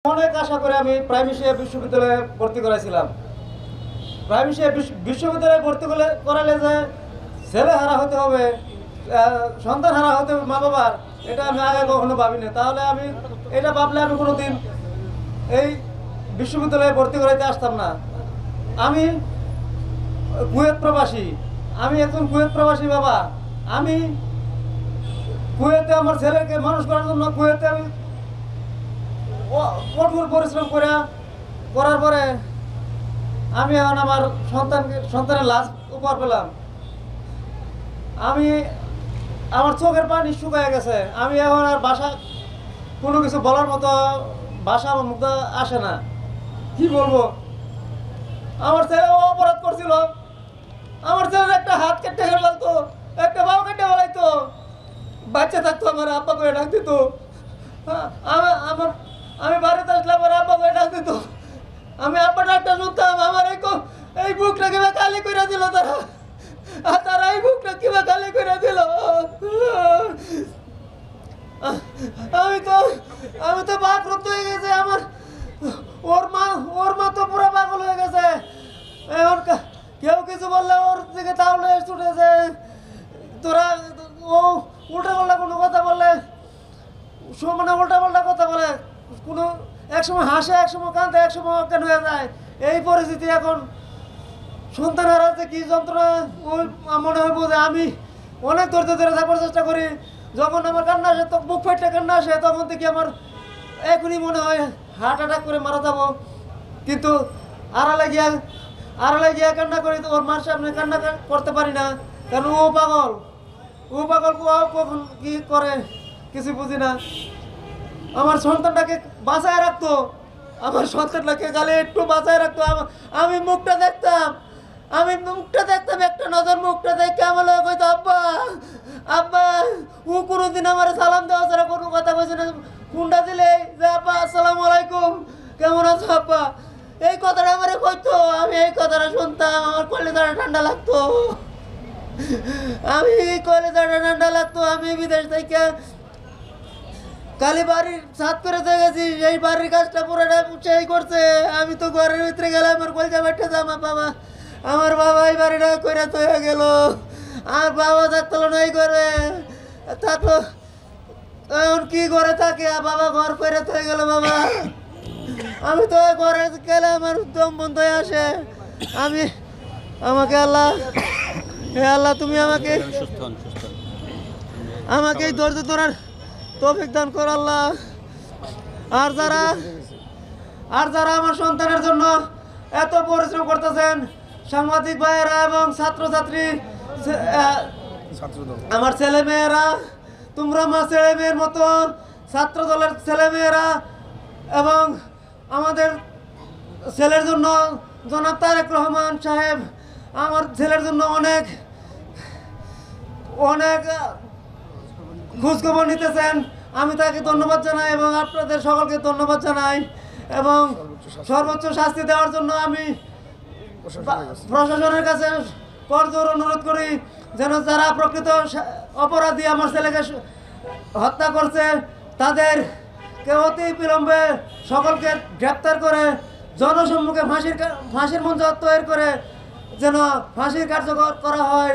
অনেক আশা করে আমি প্রাইমারি বিশ্ববিদ্যালয়ে ভর্তি করাইছিলাম। প্রাইমারি বিশ্ববিদ্যালয়ে ভর্তি করালে যে ছেলে হারা হতে হবে, সন্তান হারা হতে হবে মা বাবার, এটা আমি আগে কখনো ভাবিনি। তাহলে আমি এটা ভাবলে আমি কোনোদিন এই বিশ্ববিদ্যালয়ে ভর্তি করাইতে আসতাম না। আমি কুয়েত প্রবাসী, আমি একজন কুয়েত প্রবাসী বাবা। আমি কুয়েতে আমার ছেলেকে মানুষ করার জন্য কুয়েতে আমি কঠোর পরিশ্রম করার পরে আমি এখন আমার সন্তানের লাশ উপহার পেলাম। আমার চোখের পানি শুকিয়ে গেছে। আমি এখন আর কোনো কিছু বলার মতো ভাষা আমার মুখে আসে না। কি বলবো? আমার ছেলে অপরাধ করছিল। আমার ছেলের একটা হাত কেটে ফেলতো, একটা বাউ কেটে ফেলাইতো। বাচ্চা থাকতো আমার আব্বা করে ডাক দিত। আমি বাড়িতে আসলে আমার আব্বা করে ডাক দিত। আমি আব্বা ডাকটা শুনতাম। আমার এই বুকটা কিভাবে খালি করে দিল তারা। আর তারা এই বুকটা কিভাবে খালি করে দিল। আমি তো বাকরুদ্ধ হয়ে গেছে। ওর মা তো পুরো পাগল হয়ে গেছে। এখন কেউ কিছু বললে ওর দিকে তাহলে ছুটেছে। তোরা ও উল্টা পাল্টা কোনো কথা বললে, মানে উল্টা পাল্টা কথা বলে, কোনো একসময় হাসে, একসময় কাঁদে, একসময় অজ্ঞান হয়ে যায়। এই পরিস্থিতি এখন সন্তান হারাতে কি যন্ত্রণা ওই মনে হয় বোঝে। আমি অনেক ধৈর্য ধরে থাকার চেষ্টা করি। যখন আমার কান্না আসে, তো বুক ফাইটটা কান্না আসে, তখন থেকে আমার এখনই মনে হয় হার্ট অ্যাটাক করে মারা যাবো। কিন্তু আড়ালে গিয়া কান্না করি, তো ওর মার সামনে কান্না করতে পারি না, কারণ ও পাগল। কখন কি করে কিছু বুঝি না। আমার সন্তানটাকে বাঁচায় রাখতো, আমার সন্তানটাকে খালি একটু বাঁচায় রাখতো। আমি মুখটা দেখতাম, একটা নজর মুখটা দেখে আমার লোক হইতো আব্বা আব্বা। ও কোনোদিন আমার সালাম দেওয়া ছাড়া কোনো কথা বলছে না। ফোনটা দিলে যে আব্বা আসসালামু আলাইকুম, কেমন আছো আব্বা, এই কথাটা আমার কইতো। আমি এই কথাটা শুনতাম, আমার কলিজাটা ঠান্ডা লাগতো। আমি বিদেশ থেকে কালি বাড়ির ছাদ করে গেছি, এই বাড়ির কাজটা পুরোটা সেই করছে। আমি তো ঘরের ভিতরে গেলাম, আমার কলজা বেটে যাম। আমার বাবা এই বাড়িটা করে হয়ে গেল। আর বাবা থাকতো না এই করে, তা তো এখন কি করে থাকে। বাবা ঘর করে হয়ে গেল বাবা। আমি তো ঘরে গেলে আমার দম বন্ধ হয়ে আসে। আমাকে আল্লাহ, হে আল্লাহ, তুমি আমাকে এই ধৈর্য ধরার তৌফিক দান কর আল্লাহ। আর যারা আমার সন্তানের জন্য এত পরিশ্রম করতেছেন, সাংবাদিক ভাইয়েরা এবং ছাত্রছাত্রী, আমার ছেলে মেয়েরা, তোমরা আমার ছেলে মেয়ের মতো, ছাত্র দলের ছেলে মেয়েরা, এবং আমাদের ছেলের জন্য জনাব তারেক রহমান সাহেব আমার ছেলের জন্য অনেক খোঁজখবর নিতেছেন। আমি তাকে ধন্যবাদ জানাই এবং আপনাদের সকলকে ধন্যবাদ জানাই। এবং সর্বোচ্চ শাস্তি দেওয়ার জন্য আমি প্রশাসনের কাছে করজোর অনুরোধ করি, যেন যারা প্রকৃত অপরাধী আমার ছেলেকে হত্যা করছে তাদেরকে অতি বিলম্বে সকলকে গ্রেপ্তার করে জনসম্মুখে ফাঁসির মঞ্চ তৈরি করে যেন ফাঁসির কার্যকর করা হয়।